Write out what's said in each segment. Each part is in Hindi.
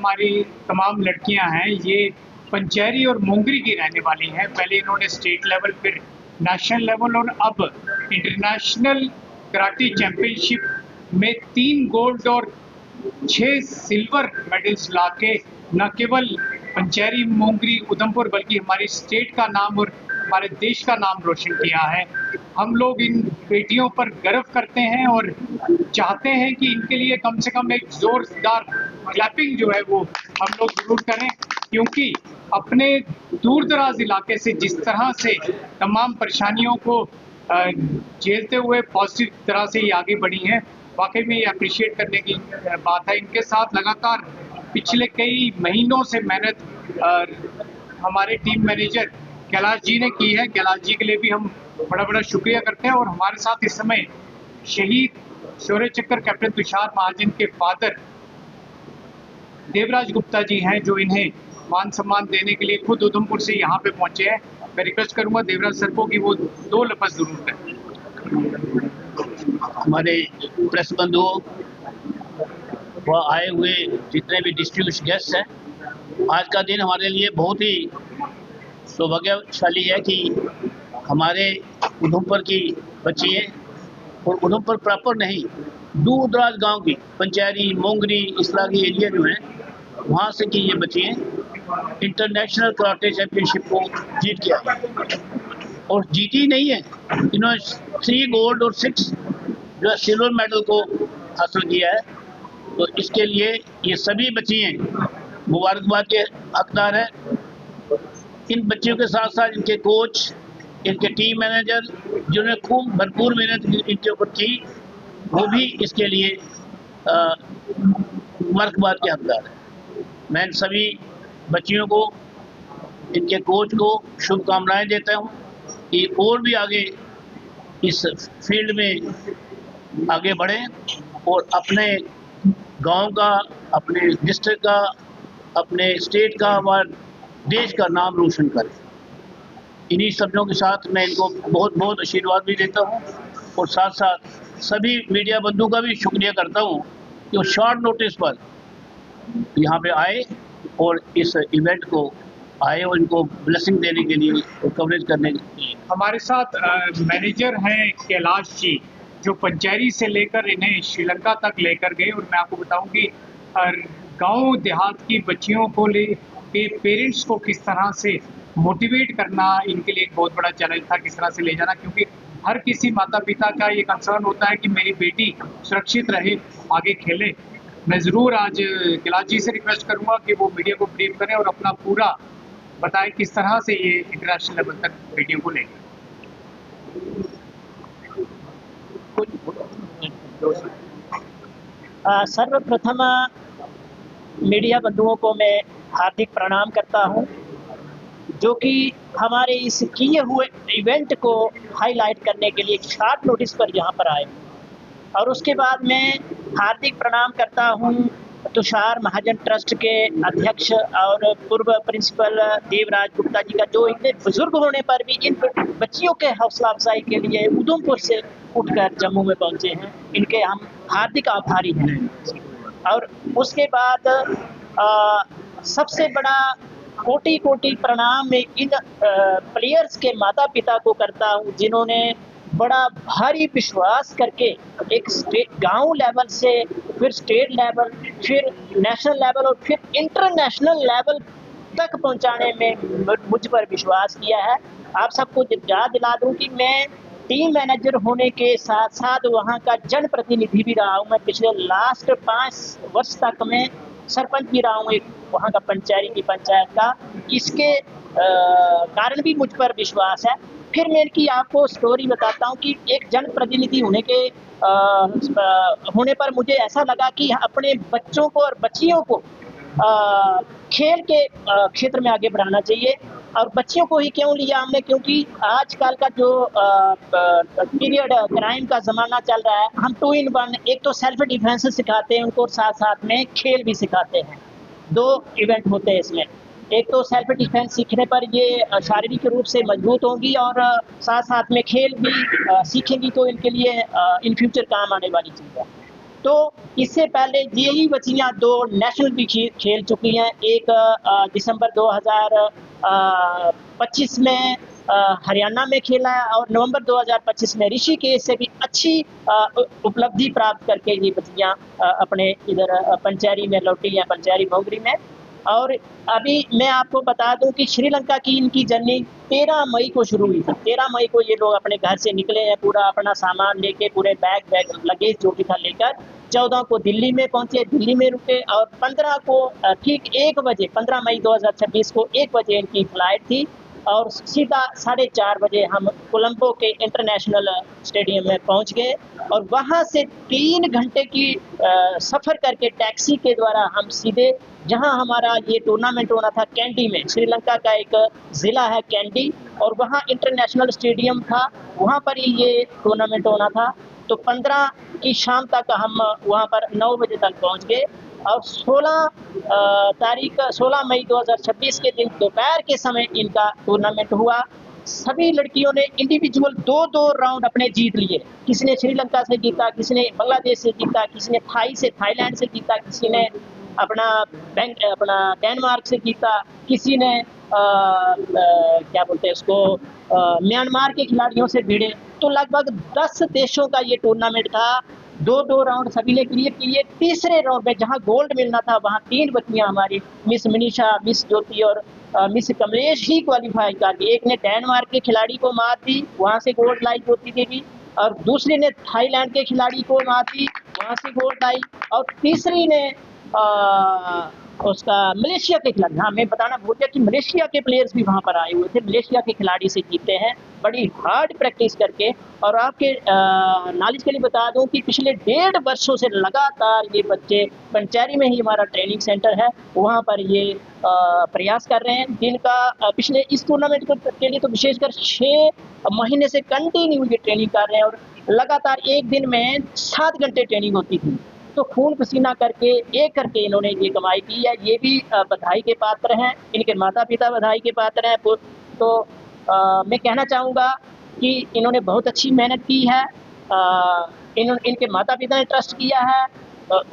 हमारी तमाम लड़कियां हैं ये पंचेरी और मोंगरी की रहने वाली हैं। पहले इन्होंने स्टेट लेवल, फिर नेशनल लेवल और अब इंटरनेशनल कराटे चैंपियनशिप में 3 गोल्ड और 6 सिल्वर मेडल्स लाके न केवल पंचेरी, मोंगरी, उधमपुर बल्कि हमारी स्टेट का नाम और हमारे देश का नाम रोशन किया है। हम लोग इन बेटियों पर गर्व करते हैं और चाहते हैं कि इनके लिए कम से कम एक जोरदार क्लैपिंग जो है वो हम लोग जरूर करें, क्योंकि अपने दूर दराज इलाके से जिस तरह से तमाम परेशानियों को झेलते हुए पॉजिटिव तरह से ये आगे बढ़ी हैं, वाकई में ये अप्रिशिएट करने की बात है। इनके साथ लगातार पिछले कई महीनों से मेहनत हमारे टीम मैनेजर कैलाश जी ने की है। कैलाश जी के लिए भी हम बड़ा बड़ा शुक्रिया करते हैं। और हमारे साथ इस समय शहीद शौर्य चक्र कैप्टन तुषार महाजन के फादर देवराज गुप्ता जी हैं, जो इन्हें मान सम्मान देने के लिए खुद उधमपुर से यहाँ पे पहुंचे हैं। मैं रिक्वेस्ट करूंगा देवराज सर को कि वो 2 लफ्ज जरूर करें। हमारे प्रेस बंधुओं व आए हुए जितने भी डिस्ट्रिब्यूट गेस्ट हैं, आज का दिन हमारे लिए बहुत ही सौभाग्यशाली है कि हमारे उधमपुर की बच्ची है, और उधमपुर प्रॉपर नहीं, दूर दराज गांव की पंचेरी, मोंगरी, इस तरह के एरिया जो हैं वहाँ से की ये बच्ची हैं इंटरनेशनल कराटे चैंपियनशिप को जीत के आई। और जीती नहीं है, इन्होंने 3 गोल्ड और 6 जो है सिल्वर मेडल को हासिल किया है। तो इसके लिए ये सभी बच्चियाँ मुबारकबाद के हकदार हैं। इन बच्चियों के साथ साथ इनके कोच, इनके टीम मैनेजर जिन्होंने खूब भरपूर मेहनत इनके ऊपर की, वो भी इसके लिए मुबारकबाद के हकदार हैं। मैं सभी बच्चियों को, इनके कोच को शुभकामनाएं देता हूँ कि और भी आगे इस फील्ड में आगे बढ़ें और अपने गांव का, अपने डिस्ट्रिक्ट का, अपने स्टेट का व देश का नाम रोशन करें। इन्हीं शब्दों के साथ मैं इनको बहुत बहुत आशीर्वाद भी देता हूँ और साथ साथ सभी मीडिया बंधुओं का भी शुक्रिया करता हूँ कि वो शॉर्ट नोटिस पर यहाँ पे आए और इस इवेंट को आए और इनको ब्लेसिंग देने के लिए और कवरेज करने के लिए। हमारे साथ मैनेजर हैं कैलाश जी, जो पंचेरी से लेकर इन्हें श्रीलंका तक लेकर गए। और मैं आपको बताऊं कि गांव देहात की बच्चियों को ले के पेरेंट्स को किस तरह से मोटिवेट करना इनके लिए एक बहुत बड़ा चैलेंज था, किस तरह से ले जाना, क्योंकि हर किसी माता पिता का ये कंसर्न होता है कि मेरी बेटी सुरक्षित रहे, आगे खेले। मैं ज़रूर आज कैलाश जी से रिक्वेस्ट करूंगा कि वो मीडिया को ब्रीफ करें और अपना पूरा बताएं किस तरह से ये इंटरनेशनल लेवल तक बेटियों को लेंगे। सर्वप्रथम मीडिया बंधुओं को मैं हार्दिक प्रणाम करता हूं, जो कि हमारे इस किए हुए इवेंट को हाईलाइट करने के लिए शॉर्ट नोटिस पर यहाँ पर आए। और उसके बाद मैं हार्दिक प्रणाम करता हूं तुषार महाजन ट्रस्ट के अध्यक्ष और पूर्व प्रिंसिपल देवराज गुप्ता जी का, जो इतने बुजुर्ग होने पर भी इन बच्चियों के हौसला अफजाई के लिए उधमपुर से उठकर जम्मू में पहुंचे हैं। इनके हम हार्दिक आभारी हैं। और उसके बाद सबसे बड़ा कोटि कोटि प्रणाम मैं इन प्लेयर्स के माता पिता को करता हूं, जिन्होंने बड़ा भारी विश्वास करके एक गांव लेवल से फिर स्टेट लेवल, फिर नेशनल लेवल और फिर इंटरनेशनल लेवल तक पहुंचाने में मुझ पर विश्वास किया है। आप सबको याद दिला दूं कि मैं टीम मैनेजर होने के साथ साथ वहां का जनप्रतिनिधि भी रहा हूं। मैं पिछले लास्ट 5 वर्ष तक मैं सरपंच भी रहा हूँ एक वहाँ का पंचेरी की पंचायत का। इसके कारण भी मुझ पर विश्वास है। फिर मैं इनकी आपको स्टोरी बताता हूँ कि एक जनप्रतिनिधि होने पर मुझे ऐसा लगा कि अपने बच्चों को और बच्चियों को खेल के क्षेत्र में आगे बढ़ाना चाहिए। और बच्चियों को ही क्यों लिया हमने, क्योंकि आजकल का जो पीरियड क्राइम का ज़माना चल रहा है, हम 2 in 1 एक तो सेल्फ डिफेंस सिखाते हैं उनको, साथ साथ में खेल भी सिखाते हैं। 2 इवेंट होते हैं इसमें। एक तो सेल्फ डिफेंस सीखने पर ये शारीरिक रूप से मजबूत होंगी और साथ साथ में खेल भी सीखेंगी, तो इनके लिए इन फ्यूचर काम आने वाली चीज़ है। तो इससे पहले यही बच्चियां 2 नेशनल भी खेल चुकी हैं। एक दिसंबर 2025 में हरियाणा में खेला है और नवंबर 2025 में ऋषिकेश से भी अच्छी उपलब्धि प्राप्त करके ये बच्चियां अपने इधर पंचैरी में लौटी हैं, पंचैरी मोंगरी में। और अभी मैं आपको बता दूं कि श्रीलंका की इनकी जर्नी 13 मई को शुरू हुई थी। 13 मई को ये लोग अपने घर से निकले हैं, पूरा अपना सामान लेके, पूरे बैग लगेज जो भी था लेकर। 14 को दिल्ली में पहुंचे, दिल्ली में रुके और 15 को ठीक 1 बजे, 15 मई 2026 को 1 बजे इनकी फ्लाइट थी और सीधा 4:30 बजे हम कोलंबो के इंटरनेशनल स्टेडियम में पहुंच गए और वहां से 3 घंटे की सफ़र करके टैक्सी के द्वारा हम सीधे जहां हमारा ये टूर्नामेंट होना था कैंडी में, श्रीलंका का एक ज़िला है कैंडी, और वहां इंटरनेशनल स्टेडियम था, वहां पर ही ये टूर्नामेंट होना था। तो 15 की शाम तक हम वहां पर 9 बजे तक पहुंच गए और 16 मई 2026 के दिन दोपहर के समय इनका टूर्नामेंट हुआ। सभी लड़कियों ने इंडिविजुअल 2-2 राउंड अपने जीत लिए। किसी ने श्रीलंका से जीता, किसी ने बांग्लादेश से जीता, किसी ने थाईलैंड से जीता, किसी ने अपना डेनमार्क से जीता, किसी ने क्या बोलते हैं उसको म्यांमार के खिलाड़ियों से भिड़े। तो लगभग 10 देशों का ये टूर्नामेंट था। 2-2 राउंड सभी ने क्लियर किए। तीसरे राउंड में जहां गोल्ड मिलना था वहां 3 बच्चियां हमारी, मिस मनीषा, मिस ज्योति और मिस कमलेश ही क्वालिफाई कर गई। एक ने डेनमार्क के खिलाड़ी को मात दी, वहां से गोल्ड लाई ज्योति देवी, और दूसरी ने थाईलैंड के खिलाड़ी को मात दी, वहां से गोल्ड लाई, और तीसरी ने उसका मलेशिया के खिलाड़ी, हाँ मैं बताना भूल गया कि मलेशिया के प्लेयर्स भी वहाँ पर आए हुए थे, मलेशिया के खिलाड़ी से जीते हैं बड़ी हार्ड प्रैक्टिस करके। और आपके नॉलेज के लिए बता दूं कि पिछले 1.5 वर्षों से लगातार ये बच्चे पंचैरी में ही हमारा ट्रेनिंग सेंटर है, वहाँ पर ये प्रयास कर रहे हैं। जिनका पिछले इस टूर्नामेंट के लिए तो विशेषकर 6 महीने से कंटिन्यू ये ट्रेनिंग कर रहे हैं और लगातार एक दिन में 7 घंटे ट्रेनिंग होती थी। तो खून पसीना करके एक करके इन्होंने ये कमाई की है। ये भी बधाई के पात्र हैं, इनके माता पिता बधाई के पात्र हैं। तो मैं कहना चाहूँगा कि इन्होंने बहुत अच्छी मेहनत की है, इनके माता पिता ने ट्रस्ट किया है,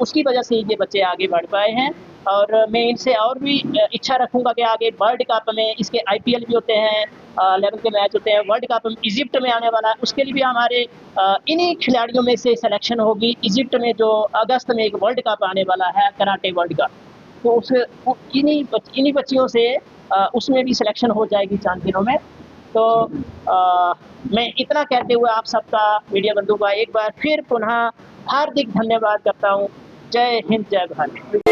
उसकी वजह से ये बच्चे आगे बढ़ पाए हैं। और मैं इनसे और भी इच्छा रखूँगा कि आगे वर्ल्ड कप में, इसके IPL भी होते हैं, लेवल के मैच होते हैं, वर्ल्ड कप इजिप्ट में आने वाला है, उसके लिए भी हमारे इन्हीं खिलाड़ियों में से सिलेक्शन होगी। इजिप्ट में जो अगस्त में एक वर्ल्ड कप आने वाला है, कराटे वर्ल्ड कप, तो इन्हीं बच्चियों से उसमें भी सिलेक्शन हो जाएगी चंद दिनों में। तो मैं इतना कहते हुए आप सबका, मीडिया बंधु का एक बार फिर पुनः हार्दिक धन्यवाद करता हूँ। जय हिंद, जय भारत।